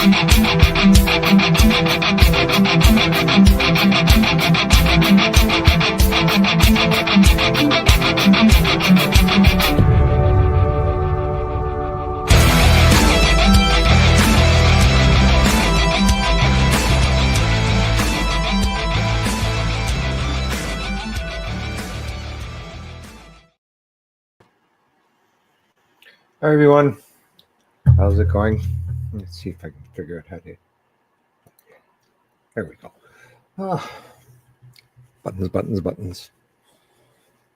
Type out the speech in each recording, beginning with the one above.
Hi everyone, how's it going? Let's see if I can figure out how to. There we go. Buttons.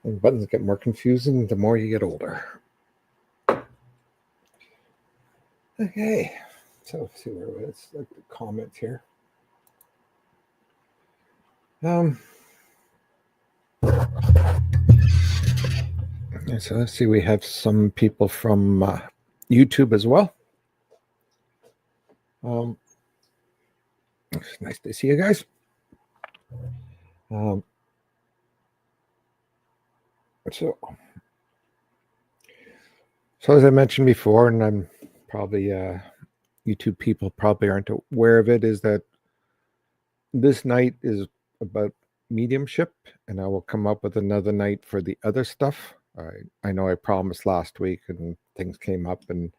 And buttons get more confusing the more you get older. Okay, so let's see where it's like the comments here. So let's see, we have some people from YouTube as well. It's nice to see you guys. So as I mentioned before, and I'm probably YouTube people probably aren't aware of it, is that this night is about mediumship, and I will come up with another night for the other stuff. I know I promised last week, and things came up, and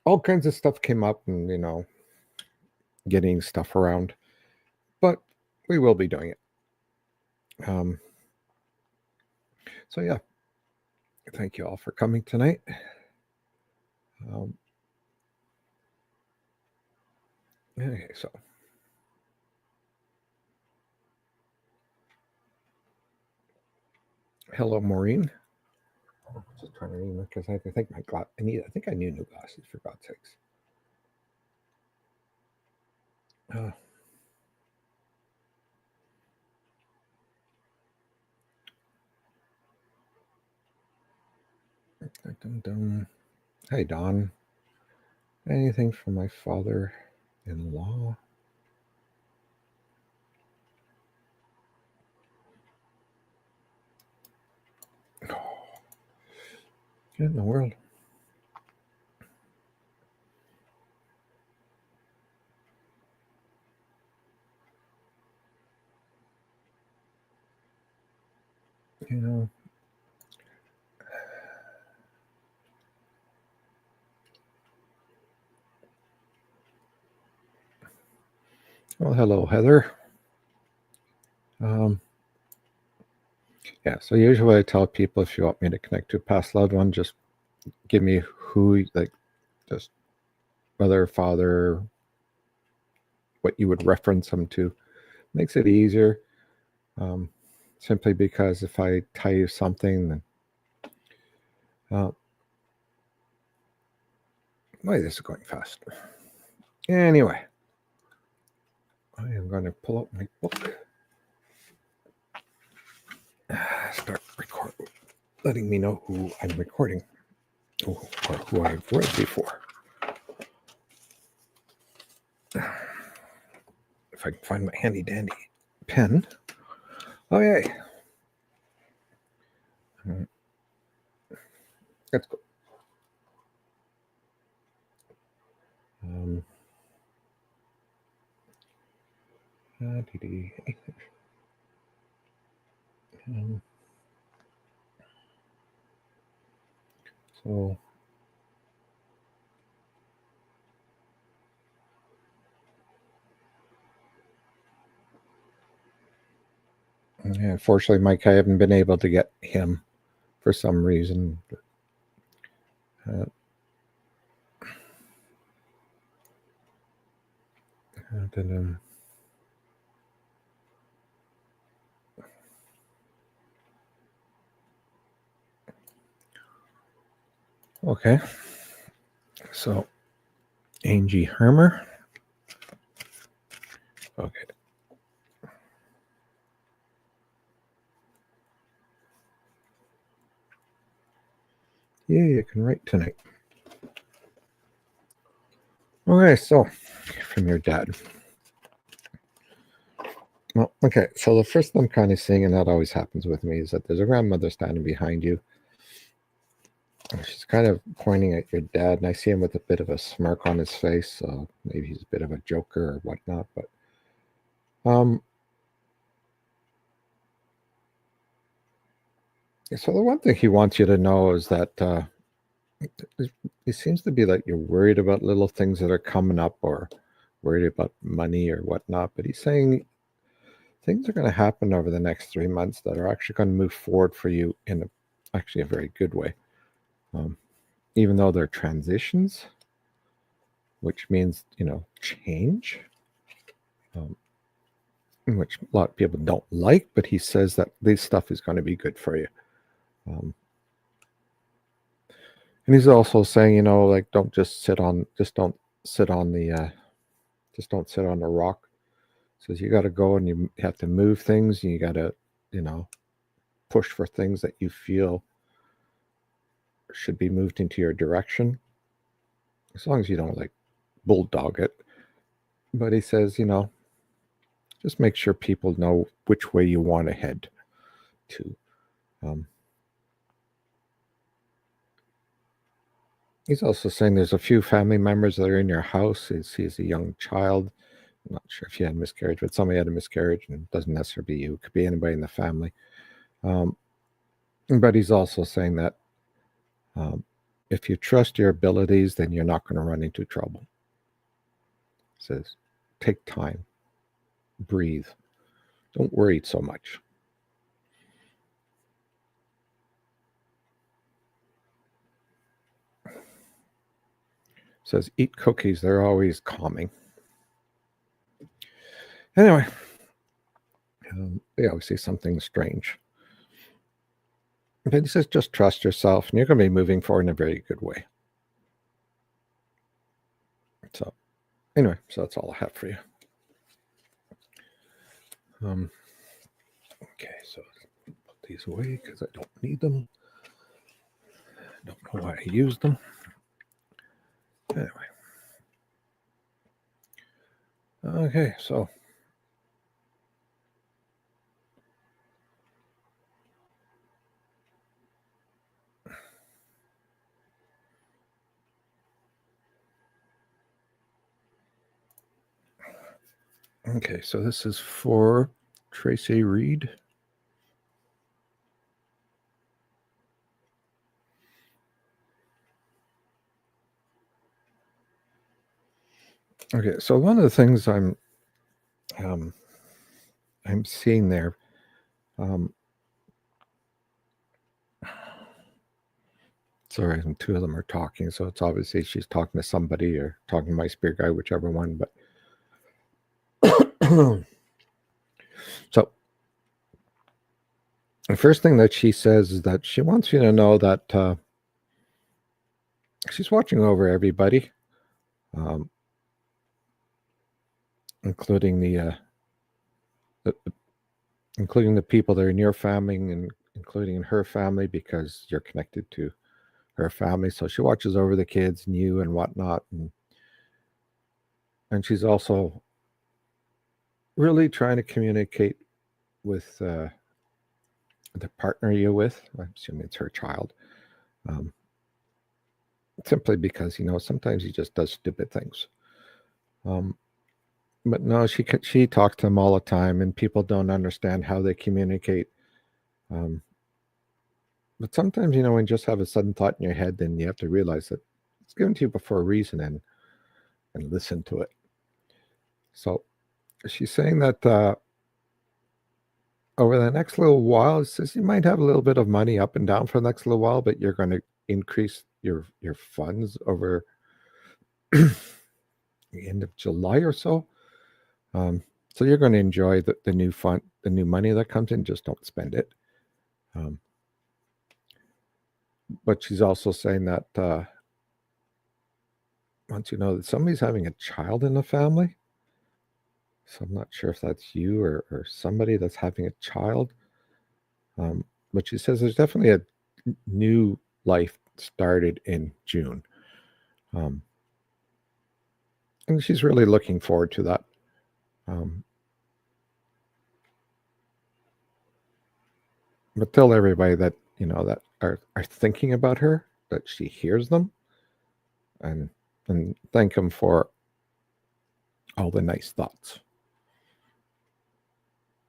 all kinds of stuff came up, and getting stuff around. But we will be doing it. So yeah, thank you all for coming tonight. Okay, so. Hello, Maureen. Just trying to remember because I think I think I need new glasses, for God's sakes. Hey, Don. Anything from my father-in-law? Oh, what in the world? Well, hello, Heather. Yeah, so usually I tell people, if you want me to connect to a past loved one, just give me who, just mother, father, what you would reference them to. Makes it easier. Simply because if I tell you something, then why this is going fast. Anyway, I am going to pull up my book. Start recording, letting me know who I'm recording, or who I've read before. If I can find my handy dandy pen. Okay. Let's go. So unfortunately, Mike, I haven't been able to get him for some reason. Okay, so Angie Hermer. Okay. Yeah, you can write tonight. Okay, so from your dad. Well, okay, so the first I'm kind of seeing, and that always happens with me, is that there's a grandmother standing behind you. She's kind of pointing at your dad, and I see him with a bit of a smirk on his face. So maybe he's a bit of a joker or whatnot. But so the one thing he wants you to know is that it seems to be that you're worried about little things that are coming up, or worried about money or whatnot. But he's saying things are going to happen over the next 3 months that are actually going to move forward for you in actually a very good way. Even though they're transitions, which means, change, which a lot of people don't like, but he says that this stuff is going to be good for you. And he's also saying, like, don't sit on the rock. Says you got to go and you have to move things, and you got to, push for things that you feel should be moved into your direction, as long as you don't like bulldog it. But he says, just make sure people know which way you want to head to. He's also saying there's a few family members that are in your house. He sees a young child. I'm not sure if you had a miscarriage, but somebody had a miscarriage, and it doesn't necessarily be you. It could be anybody in the family. But he's also saying that if you trust your abilities, then you're not going to run into trouble. He says, take time, breathe, don't worry so much. Says, eat cookies, they're always calming. Anyway, they always say something strange. But he says, just trust yourself, and you're going to be moving forward in a very good way. So, anyway, so that's all I have for you. Okay, so put these away because I don't need them. I don't know why I used them. Anyway. Okay, so this is for Tracy Reed. Okay, so one of the things I'm seeing there, sorry, two of them are talking, so it's obviously she's talking to somebody or talking to my spirit guide, whichever one. But so the first thing that she says is that she wants you to know that she's watching over everybody, including the people that are in your family and including in her family, because you're connected to her family. So she watches over the kids and you and whatnot, and she's also really trying to communicate with the partner you're with. I'm assuming it's her child. Simply because sometimes he just does stupid things. But no, she talks to him all the time, and people don't understand how they communicate. But sometimes, when you just have a sudden thought in your head, then you have to realize that it's given to you for a reason, and listen to it. So she's saying that over the next little while, it says you might have a little bit of money up and down for the next little while, but you're going to increase your funds over the end of July or so. So you're going to enjoy the new the new money that comes in. Just don't spend it. But she's also saying that once you know that somebody's having a child in the family, so I'm not sure if that's you or somebody that's having a child. But she says there's definitely a new life started in June. And she's really looking forward to that. But tell everybody that, that are thinking about her, that she hears them, and thank him for all the nice thoughts.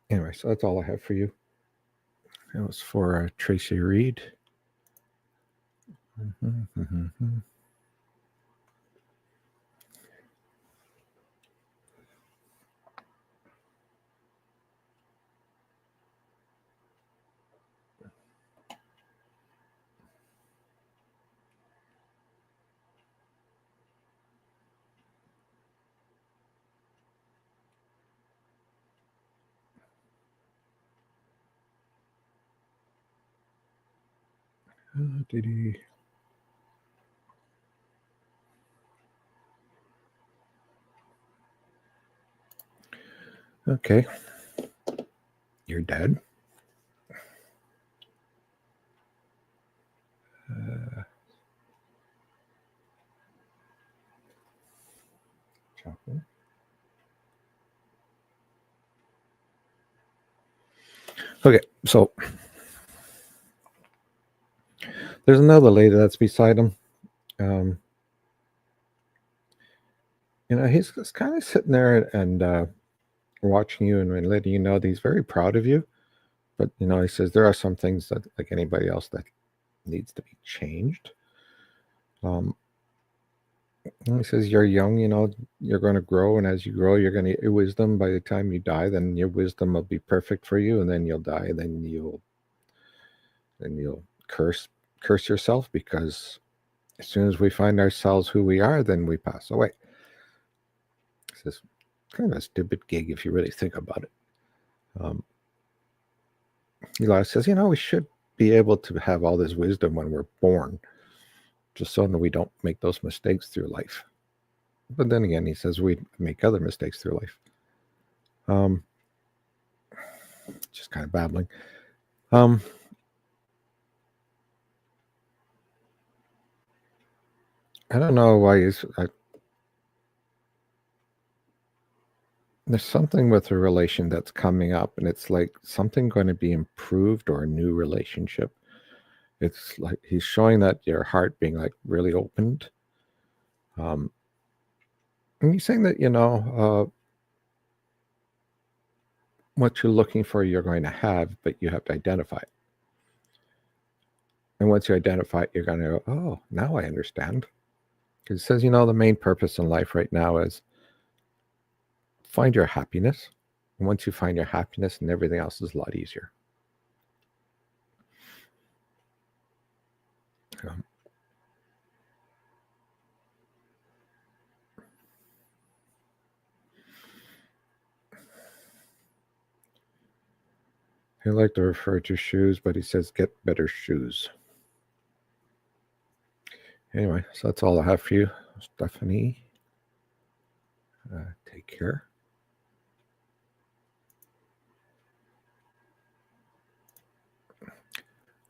Anyway, so that's all I have for you. It was for Tracy Reed. Did he? Okay. You're dead. Chocolate. Okay, so there's another lady that's beside him. He's just kind of sitting there and watching you and letting you know that he's very proud of you. But he says there are some things that, like anybody else, that needs to be changed. And he says you're young, you're going to grow, and as you grow, you're going to get your wisdom. By the time you die, then your wisdom will be perfect for you, and then you'll die, and then you'll curse yourself, because as soon as we find ourselves who we are, then we pass away. It's kind of a stupid gig if you really think about it. Eli says, we should be able to have all this wisdom when we're born, just so that we don't make those mistakes through life. But then again, he says we make other mistakes through life. Just kind of babbling. I don't know why there's something with a relation that's coming up, and it's like something going to be improved, or a new relationship. It's like he's showing that your heart being like really opened. And he's saying that, what you're looking for, you're going to have, but you have to identify it. And once you identify it, you're going to go, oh, now I understand. Because it says, the main purpose in life right now is find your happiness. And once you find your happiness, and everything else is a lot easier. He liked to refer to shoes, but he says get better shoes. Anyway, so that's all I have for you, Stephanie. Take care.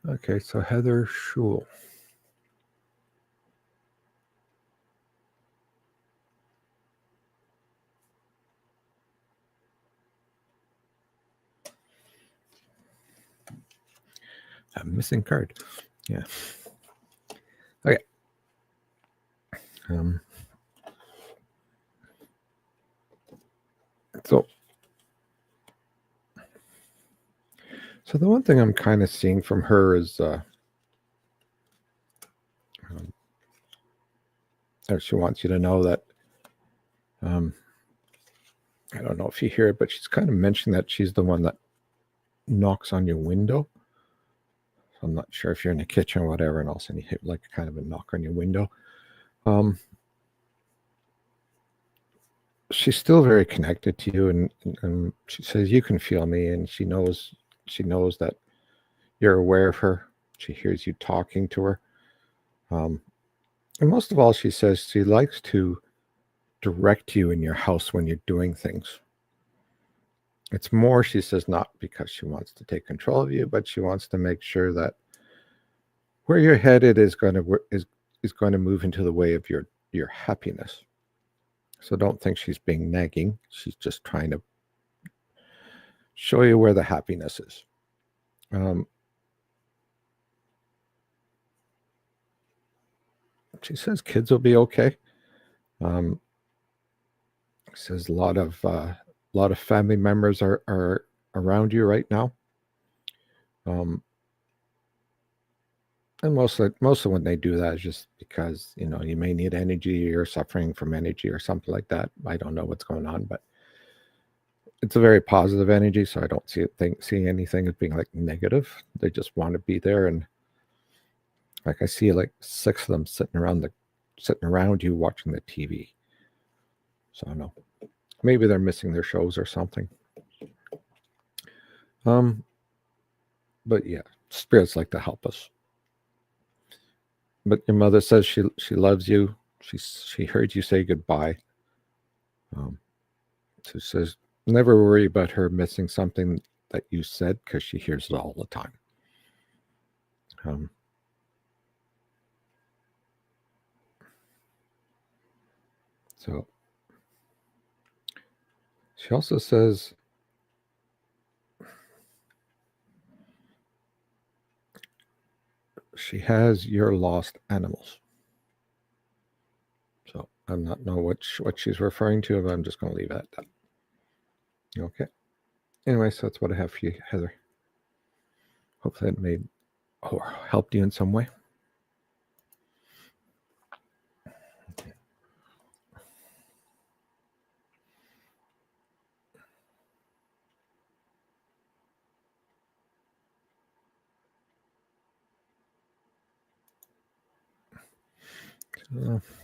Okay, so Heather Schul. A missing card. Yeah. Okay. So the one thing I'm kind of seeing from her is she wants you to know that I don't know if you hear it, but she's kind of mentioning that she's the one that knocks on your window. So I'm not sure if you're in the kitchen or whatever, and all of a sudden you hit like kind of a knock on your window. She's still very connected to you, and she says you can feel me, and she knows that you're aware of her. She hears you talking to her. And most of all, she says she likes to direct you in your house when you're doing things. It's more, she says, not because she wants to take control of you, but she wants to make sure that where you're headed is going to move into the way of your happiness. So don't think she's being nagging. She's just trying to show you where the happiness is. She says kids will be okay. Says a lot of family members are around you right now. And most of when they do that is just because you may need energy or suffering from energy or something like that. I don't know what's going on, but it's a very positive energy, so I don't see anything as being like negative. They just want to be there, and like I see like 6 of them sitting around you watching the TV. So I don't know. Maybe they're missing their shows or something. But yeah, spirits like to help us. But your mother says she loves you. She heard you say goodbye. So she says never worry about her missing something that you said because she hears it all the time. So she also says she has your lost animals. So I do not know what she's referring to, but I'm just going to leave it at that. Okay. Anyway, so that's what I have for you, Heather. Hopefully it made or helped you in some way.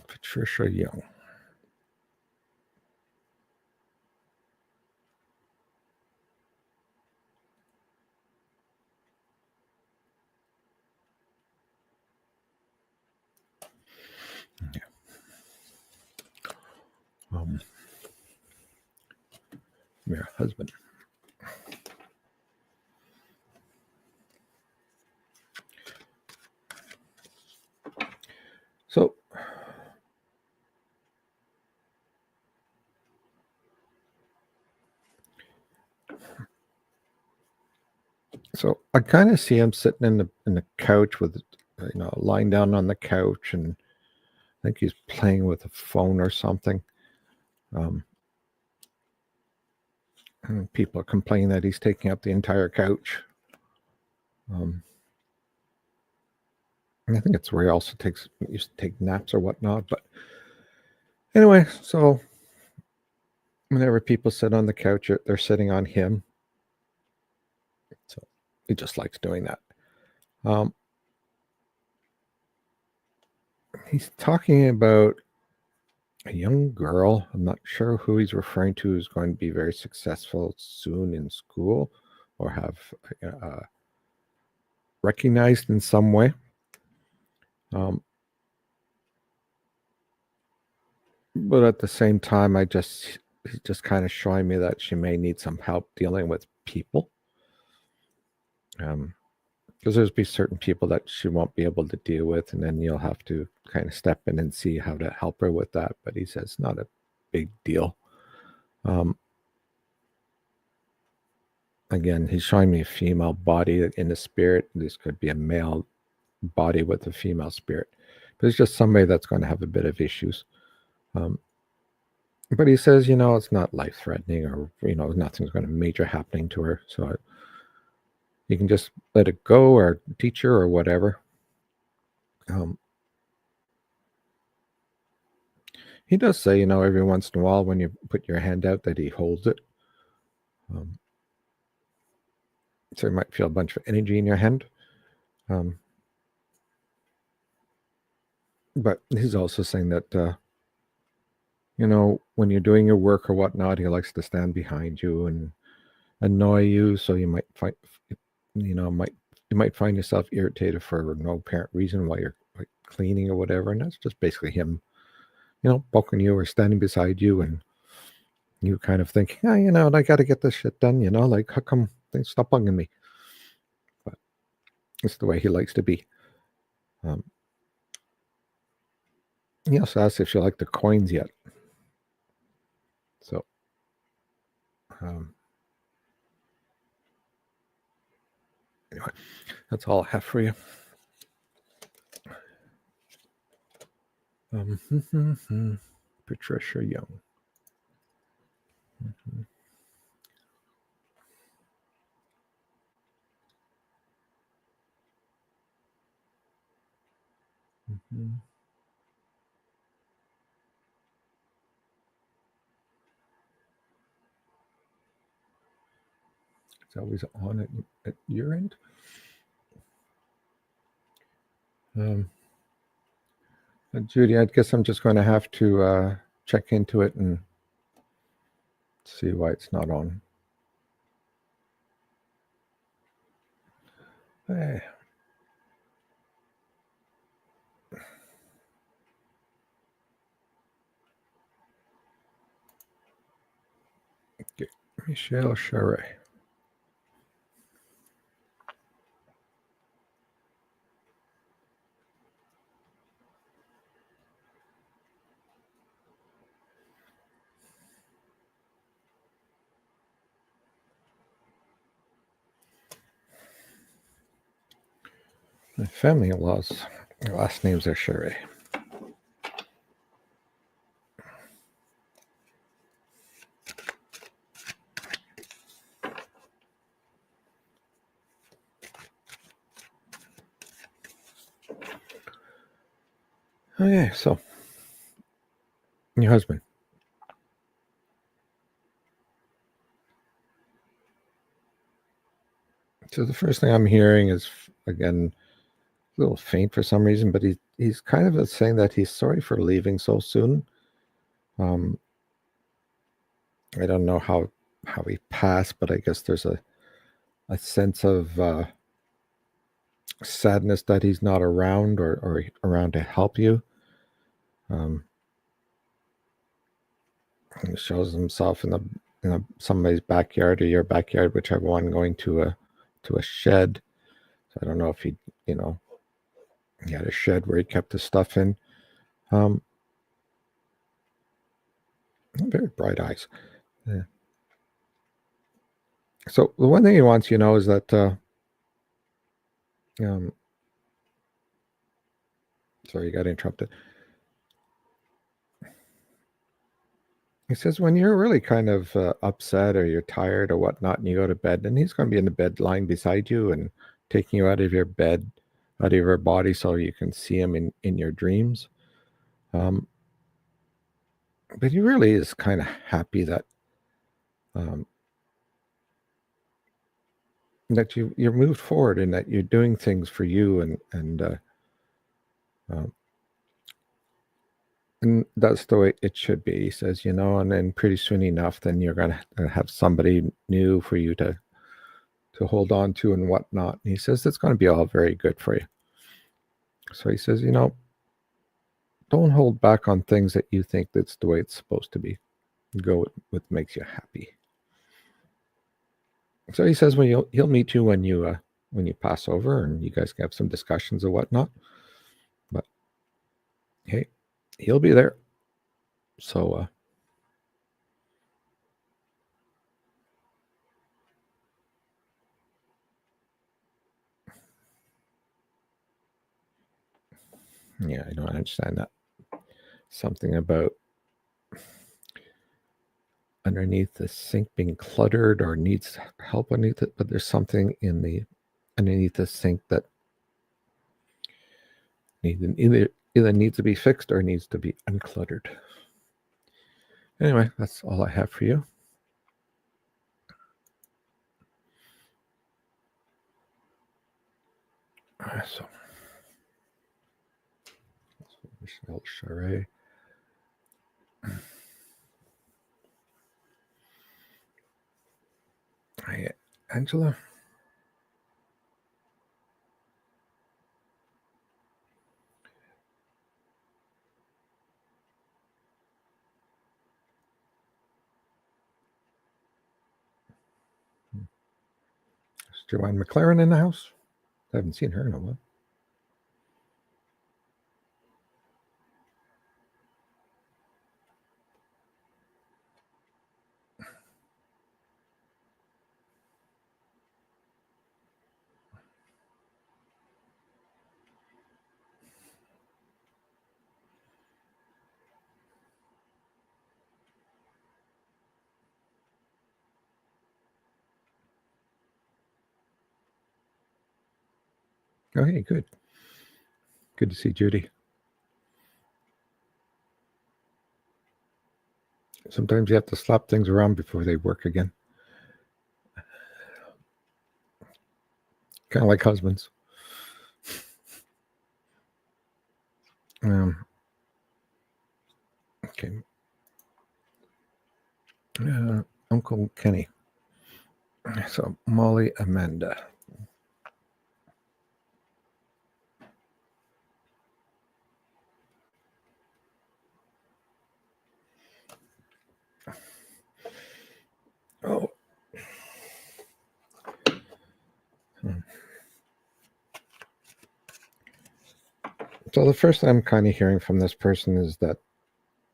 Patricia Young. Yeah. Your husband. So I kind of see him sitting in the couch with lying down on the couch, and I think he's playing with a phone or something. And people are complaining that he's taking up the entire couch. And I think it's where he also used to take naps or whatnot. But anyway, so whenever people sit on the couch, they're sitting on him. So he just likes doing that. He's talking about a young girl. I'm not sure who he's referring to, who's going to be very successful soon in school or have recognized in some way. But at the same time, he's just kind of showing me that she may need some help dealing with people. Because there's be certain people that she won't be able to deal with, and then you'll have to kind of step in and see how to help her with that. But he says not a big deal. Again, he's showing me a female body in the spirit. This could be a male body with a female spirit, but it's just somebody that's going to have a bit of issues. But he says, it's not life-threatening, or nothing's going to major happening to her. So you can just let it go, or teach her, or whatever. He does say, every once in a while when you put your hand out that he holds it. So you might feel a bunch of energy in your hand. But he's also saying that, when you're doing your work or whatnot, he likes to stand behind you and annoy you. So you might find, you might find yourself irritated for no apparent reason while you're like cleaning or whatever. And that's just basically him, poking you or standing beside you, and you kind of think, yeah, I got to get this shit done. Like, how come they stop bugging me? But it's the way he likes to be. He also asked if she liked the coins yet. So, anyway, that's all I have for you. Patricia Young. Mhm. Mhm. It's always on at your end. Um, Judy, I guess I'm just going to have to check into it and see why it's not on. Hey. Okay. Michelle Charret. My family-in-law's last names are Charret. Okay, so your husband. So the first thing I'm hearing is again a little faint for some reason, but he's kind of saying that he's sorry for leaving so soon. Um, I don't know how he passed, but I guess there's a sense of sadness that he's not around or around to help you. Um, he shows himself in the somebody's backyard or your backyard, whichever one, going to a shed. So I don't know if you know he had a shed where he kept his stuff in. Um, Very bright eyes. Yeah. So the one thing he wants you to know is that um, sorry, you got interrupted. He says when you're really kind of upset or you're tired or whatnot, and you go to bed, and he's going to be in the bed lying beside you and taking you out of your bed, out of your body, so you can see him in your dreams. Um, but he really is kind of happy um, that you're moved forward and that you're doing things for you um, and that's the way it should be. He says, and then pretty soon enough, then you're going to have somebody new for you to hold on to and whatnot. And he says it's going to be all very good for you. So he says, don't hold back on things that you think that's the way it's supposed to be. Go with what makes you happy. So he says, well, he'll meet you when you pass over, and you guys can have some discussions or whatnot. But hey, he'll be there. So yeah, I don't understand that. Something about underneath the sink being cluttered or needs help underneath it, but there's something in the underneath the sink that either needs to be fixed or needs to be uncluttered. Anyway, that's all I have for you. So Michelle Charret. Hi, Angela. Is Joanne McLaren in the house? I haven't seen her in a while. Oh, hey, good. Good to see Judy. Sometimes you have to slap things around before they work again. Kind of like husbands. Okay. Uncle Kenny. So Molly Amanda. Oh. So the first I'm kind of hearing from this person is that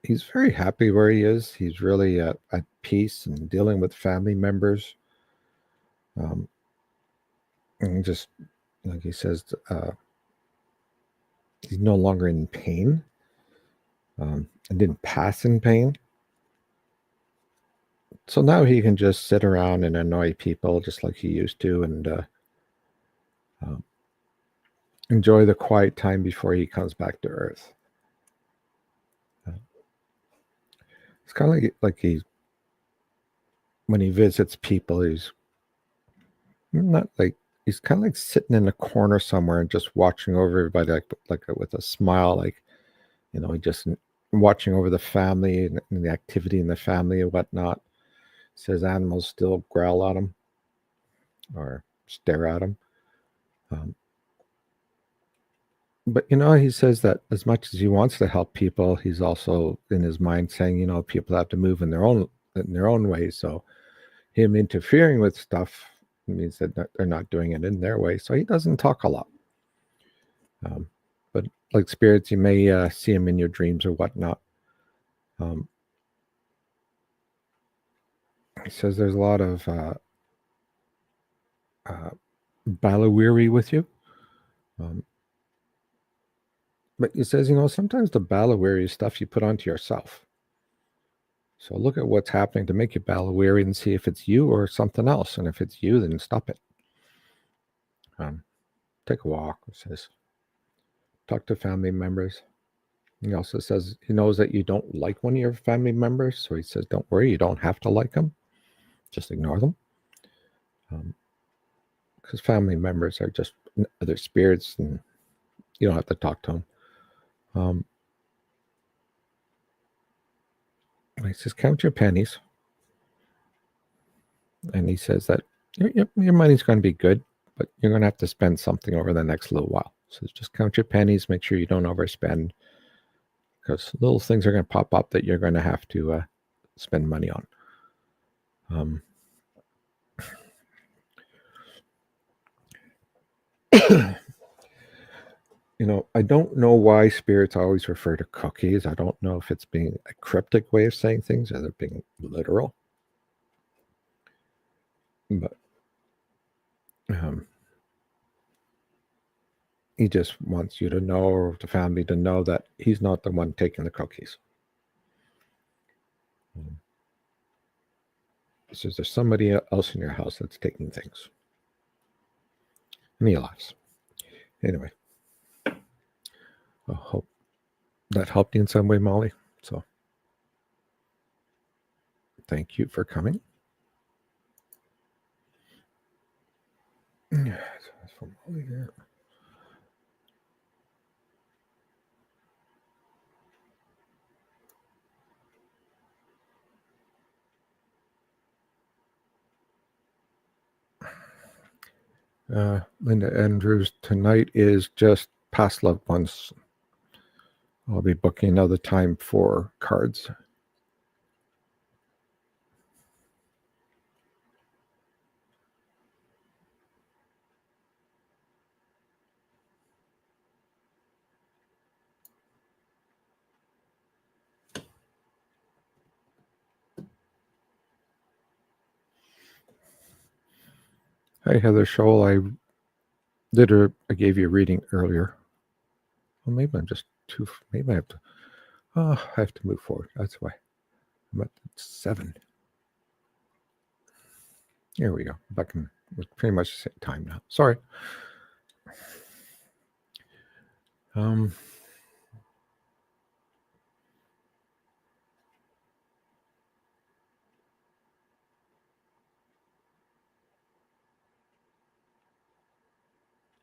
he's very happy where he is. He's really at peace and dealing with family members. And just like he says, he's no longer in pain and didn't pass in pain. So now he can just sit around and annoy people just like he used to and enjoy the quiet time before he comes back to Earth. It's kind of like he, when he visits people, he's not like, he's kind of like sitting in a corner somewhere and just watching over everybody like with a smile, like, he just watching over the family and the activity in the family and whatnot. Says animals still growl at him or stare at him. But he says that as much as he wants to help people, he's also in his mind saying, people have to move in their own way. So him interfering with stuff means that they're not doing it in their way. So he doesn't talk a lot. But like spirits, you may see him in your dreams or whatnot. He says there's a lot of Balawiri with you. But he says, sometimes the Balawiri is stuff you put onto yourself. So look at what's happening to make you Balawiri and see if it's you or something else. And if it's you, then stop it. Take a walk, he says. Talk to family members. He also says he knows that you don't like one of your family members. So he says, don't worry, you don't have to like them. Just ignore them. Because family members are just other spirits and you don't have to talk to them. He says, count your pennies. And he says that your money's going to be good, but you're going to have to spend something over the next little while. So just count your pennies, make sure you don't overspend, because little things are going to pop up that you're going to have to spend money on. I don't know why spirits always refer to cookies. I don't know if it's being a cryptic way of saying things or they're being literal. But he just wants you to know, or the family to know, that he's not the one taking the cookies. He says there's somebody else in your house that's taking things. And he laughs. Anyway, I hope that helped you in some way, Molly. So thank you for coming. Yeah, so that's for Molly here. Linda Andrews, tonight is just past loved ones. I'll be booking another time for cards. Hi, Heather Scholl. I gave you a reading earlier. Well, maybe I'm just too. Maybe I have to. I have to move forward. That's why. I'm at 7. Here we go. Back in with pretty much the same time now. Sorry. Um,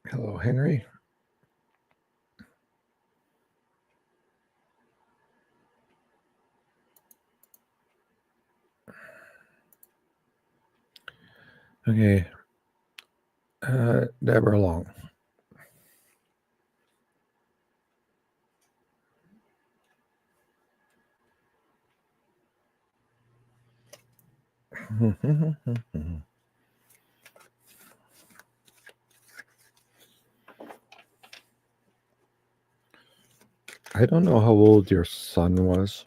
Hello, Henry. Okay. Deborah Long. I don't know how old your son was,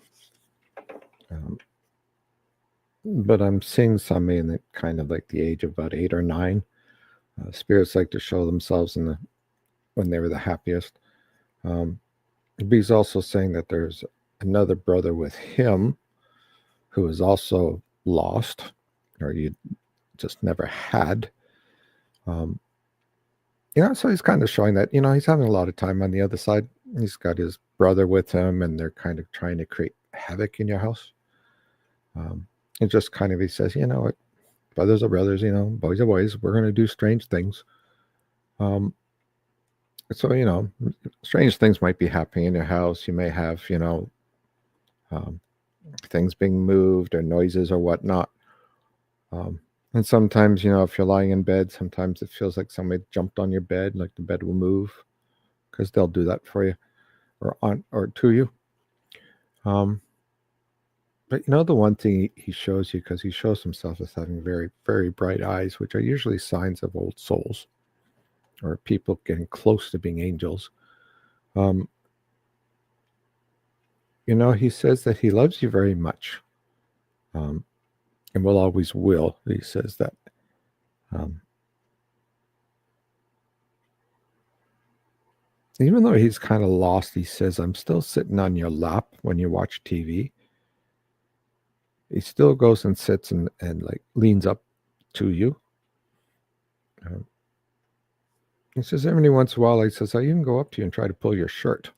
but I'm seeing somebody in the kind of like the age of about 8 or 9. Spirits like to show themselves when they were the happiest. But he's also saying that there's another brother with him who is also lost, or you just never had. So he's kind of showing that, he's having a lot of time on the other side. He's got his brother with him, and they're kind of trying to create havoc in your house. And just kind of, he says, what, brothers are brothers, boys are boys. We're going to do strange things. So, strange things might be happening in your house. You may have, things being moved or noises or whatnot. And sometimes, if you're lying in bed, sometimes it feels like somebody jumped on your bed, like the bed will move, because they'll do that for you or to you. But the one thing he shows you, because he shows himself as having very, very bright eyes, which are usually signs of old souls or people getting close to being angels. He says that he loves you very much, and will always will. He says that. Even though he's kind of lost, he says, I'm still sitting on your lap when you watch TV. He still goes and sits and like leans up to you. He says every once in a while, he says, I even go up to you and try to pull your shirt.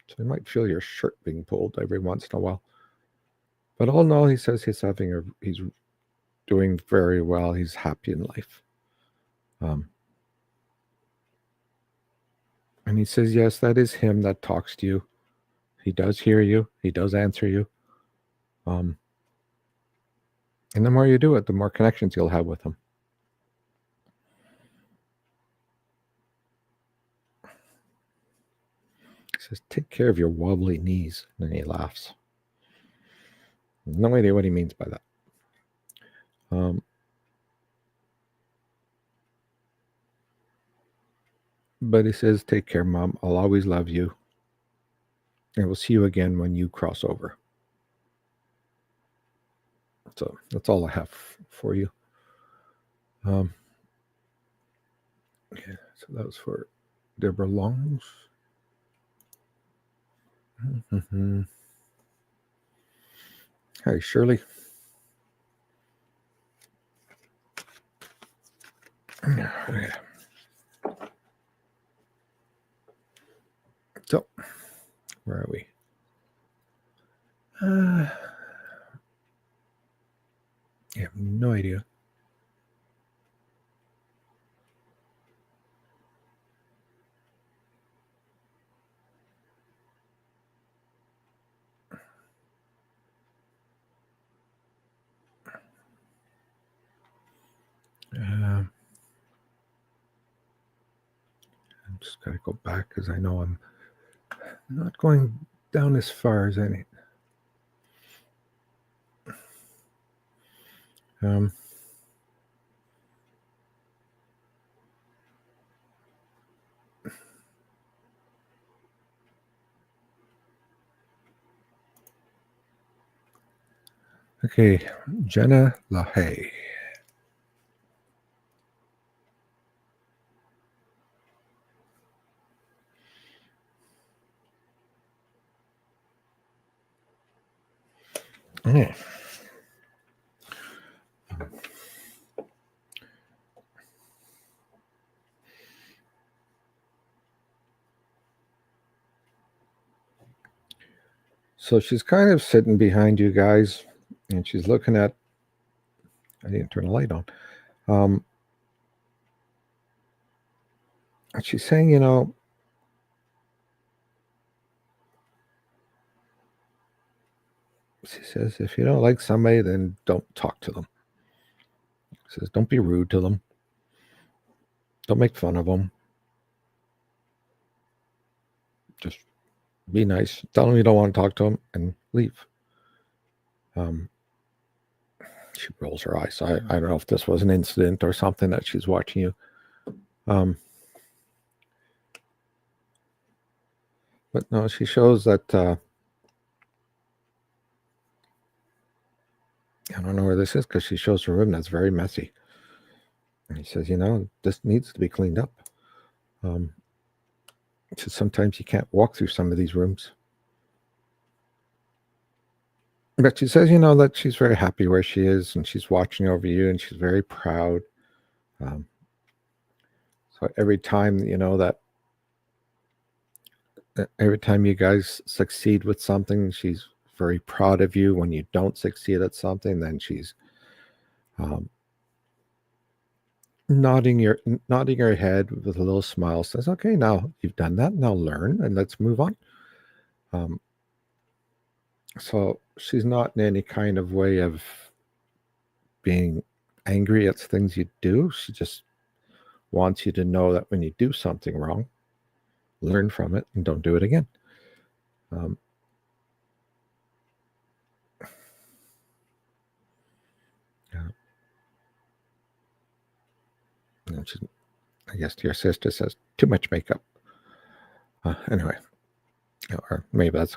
So you might feel your shirt being pulled every once in a while. But all in all, he says he's doing very well. He's happy in life. And he says, yes, that is him that talks to you. He does hear you. He does answer you. And the more you do it, the more connections you'll have with him. He says, take care of your wobbly knees. And then he laughs. No idea what he means by that. But he says, take care, Mom. I'll always love you. And we'll see you again when you cross over. So that's all I have for you. Yeah, so that was for Deborah Longs. Mm-hmm. Hi, Shirley. Okay. So, where are we? I have no idea. I'm just gotta go back because I know I'm not going down as far as any. Okay, Jenna LaHaye. Yeah. So she's kind of sitting behind you guys, and she's looking at. I didn't turn the light on. And she's saying, she says, if you don't like somebody, then don't talk to them. She says, don't be rude to them. Don't make fun of them. Just be nice. Tell them you don't want to talk to them and leave. She rolls her eyes. I don't know if this was an incident or something that she's watching you. But no, she shows that I don't know where this is, because she shows a room that's very messy. And he says, this needs to be cleaned up. So sometimes you can't walk through some of these rooms. But she says, that she's very happy where she is, and she's watching over you, and she's very proud. So every time, that every time you guys succeed with something, she's very proud of you. When you don't succeed at something, then she's nodding your head with a little smile, says, okay, now you've done that, now learn and let's move on. So she's not in any kind of way of being angry at things you do. She just wants you to know that when you do something wrong, learn from it and don't do it again. I guess your sister says too much makeup. Anyway, or maybe that's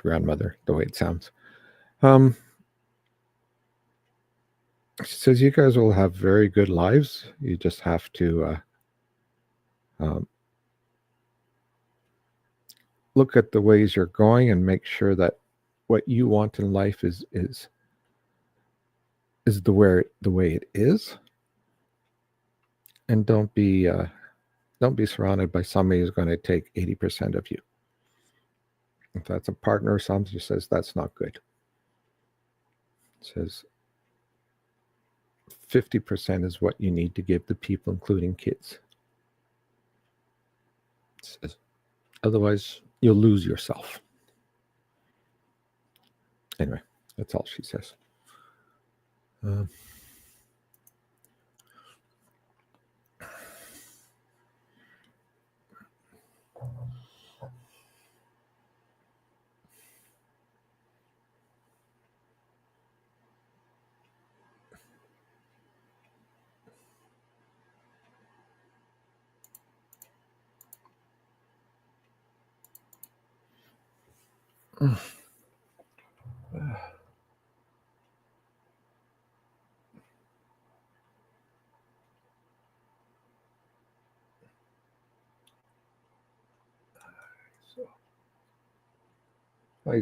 grandmother, the way it sounds. She says you guys will have very good lives. You just have to look at the ways you're going and make sure that what you want in life is the way it is. And don't be surrounded by somebody who's going to take 80% of you. If that's a partner or something, she says that's not good. It says 50% is what you need to give the people, including kids. It says, otherwise, you'll lose yourself. Anyway, that's all she says.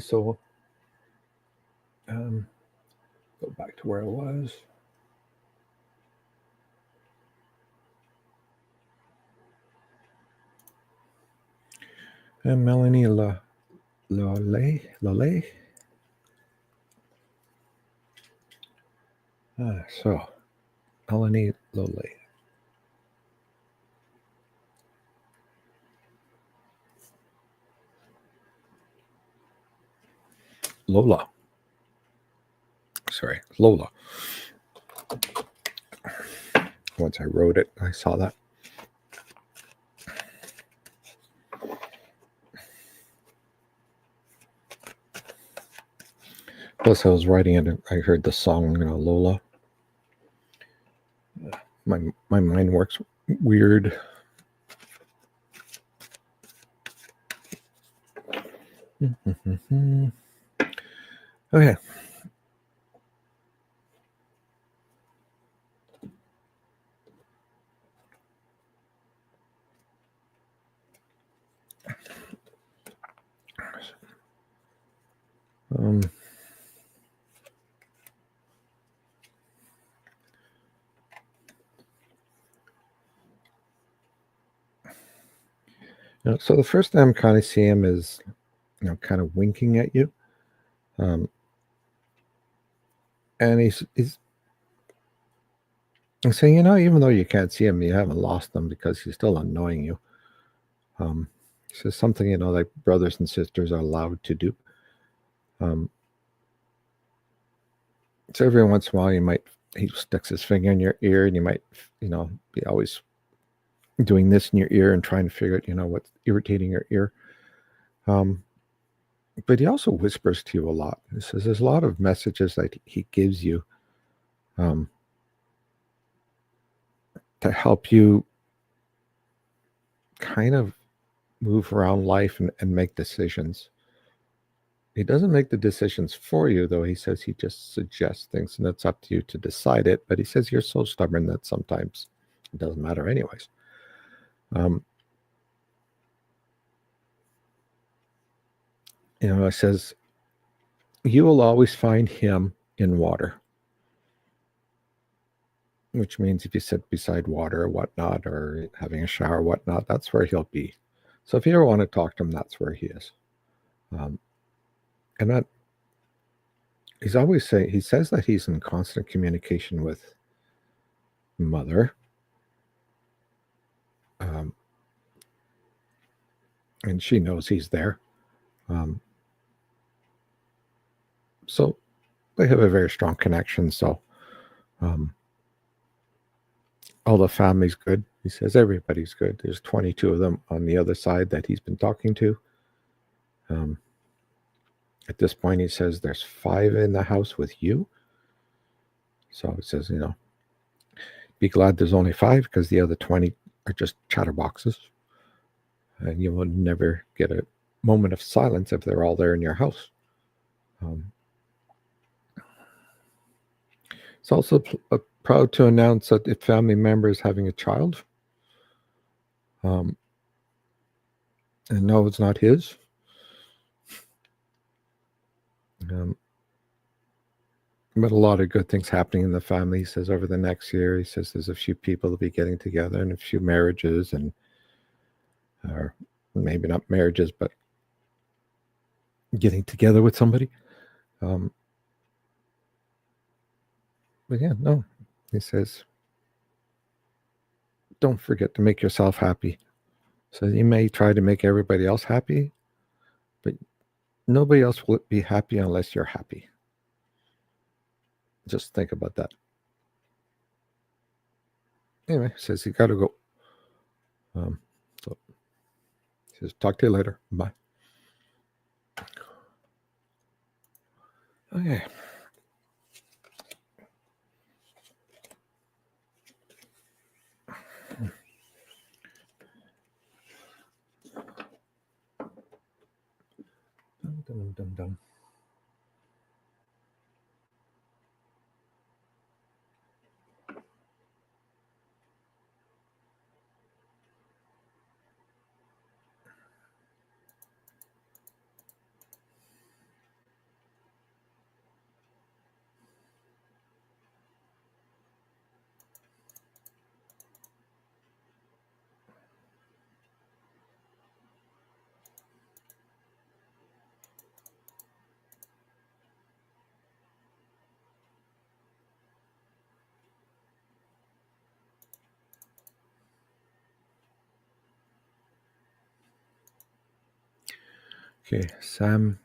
So go back to where I was. And Melanie Lole. So Melanie Lole. Lola. Sorry, Lola. Once I wrote it, I saw that. Plus, I was writing it, I heard the song Lola. My mind works weird. Okay. So the first time I'm kind of seeing him is, kind of winking at you. And he's saying, even though you can't see him, you haven't lost him because he's still annoying you. He says something, like brothers and sisters are allowed to do. So every once in a while, he sticks his finger in your ear, and you might, be always doing this in your ear and trying to figure out, what's irritating your ear. But he also whispers to you a lot. He says there's a lot of messages that he gives you to help you kind of move around life and make decisions. He doesn't make the decisions for you, though. He says he just suggests things, and it's up to you to decide it. But he says you're so stubborn that sometimes it doesn't matter anyways. It says you will always find him in water, which means if you sit beside water or whatnot, or having a shower or whatnot, that's where he'll be. So if you ever want to talk to him, that's where he is. And that he's always saying, he says that he's in constant communication with Mother. And she knows he's there. So they have a very strong connection. So all the family's good. He says everybody's good. There's 22 of them on the other side that he's been talking to. At this point, he says there's 5 in the house with you. So he says, be glad there's only 5 because the other 20 are just chatterboxes. And you will never get a moment of silence if they're all there in your house. It's also proud to announce that the family member is having a child. And no, it's not his. But a lot of good things happening in the family. He says over the next year, he says there's a few people will be getting together and a few marriages, and or maybe not marriages, but getting together with somebody. But yeah, no, he says, don't forget to make yourself happy. So you may try to make everybody else happy, but nobody else will be happy unless you're happy. Just think about that. Anyway, says he got to go. So he says, talk to you later. Bye. Okay. Dum, dum, dum. Okay, Sam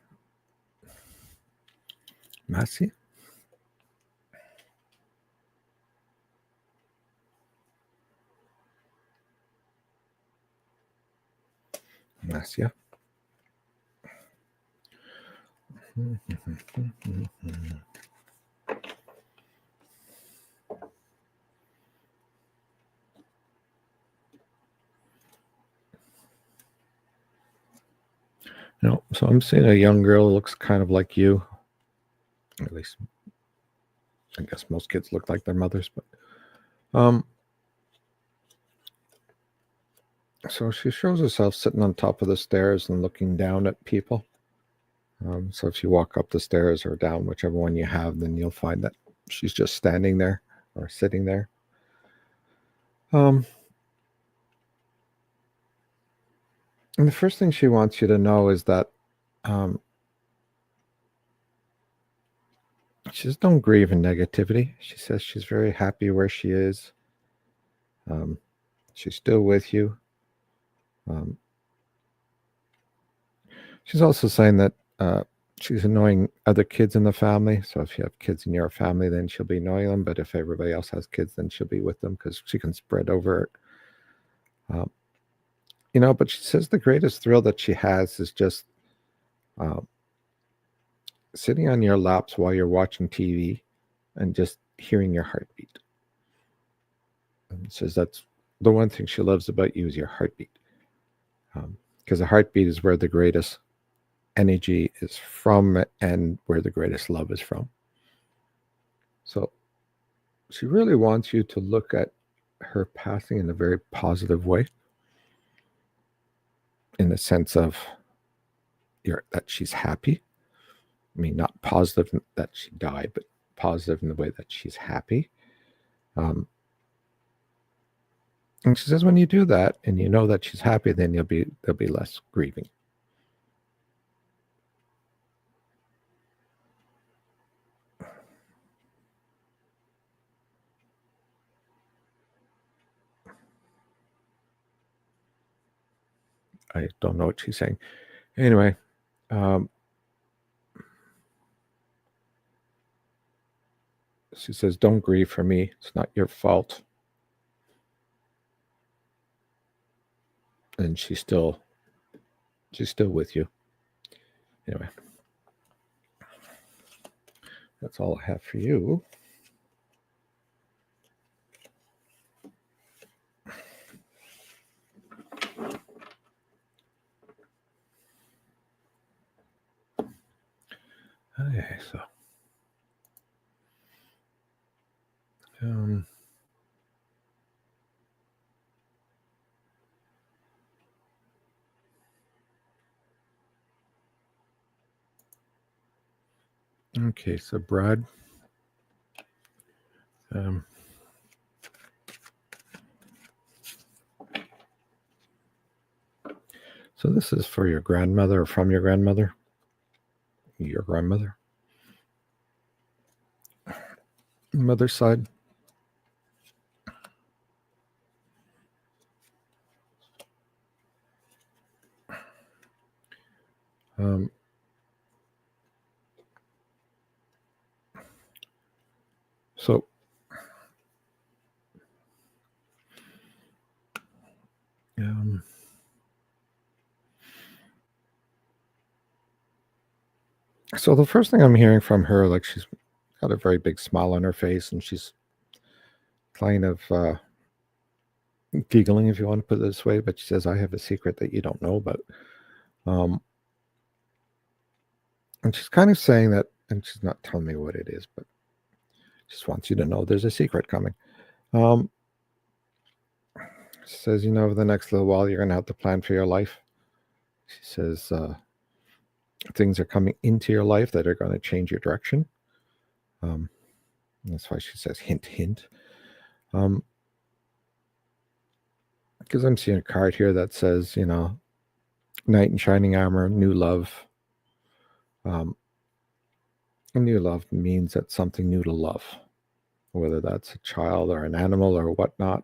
Massey. Massia. So I'm seeing a young girl who looks kind of like you. At least, I guess most kids look like their mothers, but so she shows herself sitting on top of the stairs and looking down at people. So if you walk up the stairs or down, whichever one you have, then you'll find that she's just standing there or sitting there. And the first thing she wants you to know is that She says, don't grieve in negativity. She says she's very happy where she is. She's still with you. She's also saying that she's annoying other kids in the family. So if you have kids in your family, then she'll be annoying them. But if everybody else has kids, then she'll be with them because she can spread over it. But she says the greatest thrill that she has is just sitting on your laps while you're watching TV and just hearing your heartbeat. And says that's the one thing she loves about you is your heartbeat. Because the heartbeat is where the greatest energy is from and where the greatest love is from. So she really wants you to look at her passing in a very positive way, in the sense of that she's happy. I mean, not positive that she died, but positive in the way that she's happy. And she says when you do that and you know that she's happy, then there'll be less grieving. I don't know what she's saying. Anyway, she says, don't grieve for me. It's not your fault. And she's still with you. Anyway, that's all I have for you. Okay, so okay, so Brad, so this is for your grandmother or from your grandmother, your grandmother, mother's side. So so the first thing I'm hearing from her, like she's got a very big smile on her face and she's kind of giggling, if you want to put it this way, but she says, I have a secret that you don't know about. And she's kind of saying that, and she's not telling me what it is, but just wants you to know there's a secret coming. She says, over the next little while, you're going to have to plan for your life. She says, things are coming into your life that are going to change your direction. That's why she says, hint, hint. Because I'm seeing a card here that says, knight in shining armor, new love. New love means that something new to love, whether that's a child or an animal or whatnot.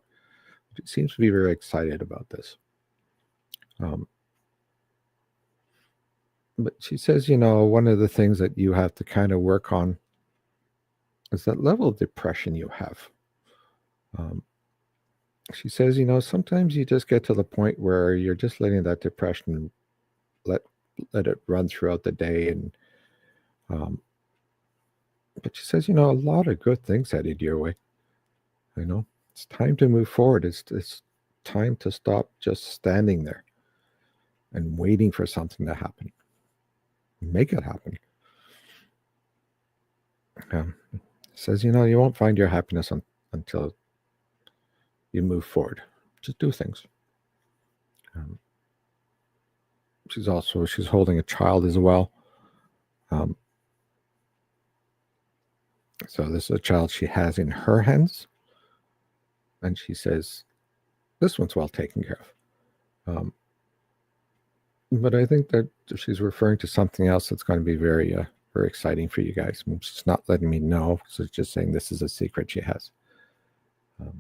She seems to be very excited about this. But she says, one of the things that you have to kind of work on is that level of depression you have. She says, sometimes you just get to the point where you're just letting that depression let it run throughout the day. And but she says, a lot of good things headed your way. It's time to move forward. It's time to stop just standing there and waiting for something to happen. Make it happen. Says, you won't find your happiness until you move forward. Just do things. She's holding a child as well. So this is a child she has in her hands. And she says, this one's well taken care of. But I think that she's referring to something else that's going to be very very exciting for you guys. It's not letting me know, so it's just saying this is a secret she has. So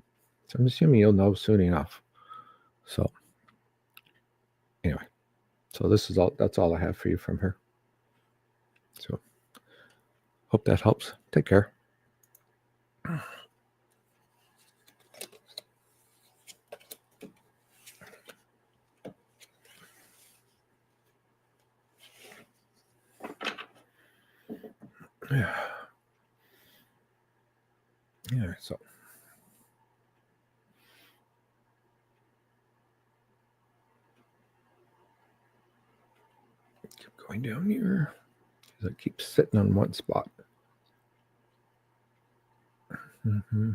I'm assuming you'll know soon enough. So anyway, so this is all. That's all I have for you from her. So hope that helps. Take care. Yeah, so keep going down here because I keep sitting on one spot. Mm-hmm.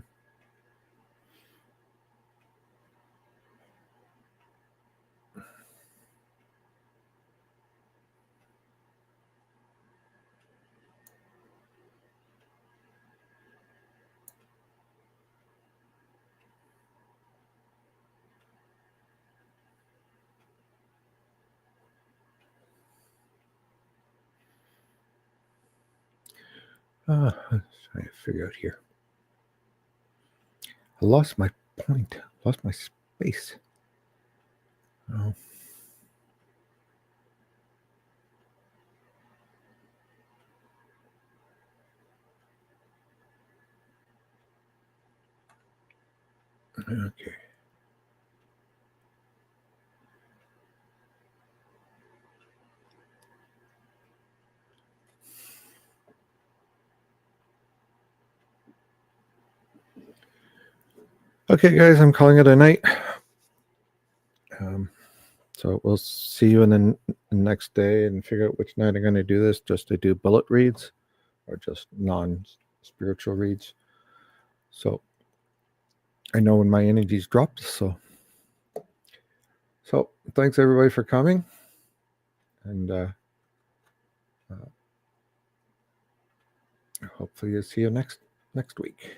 I'm trying to figure out here. I lost my point. Lost my space. Oh. Okay. Okay, guys, I'm calling it a night. So we'll see you in the next day and figure out which night I'm going to do this, just to do bullet reads or just non-spiritual reads. So I know when my energy's dropped. So thanks everybody for coming. And hopefully you'll see you next week.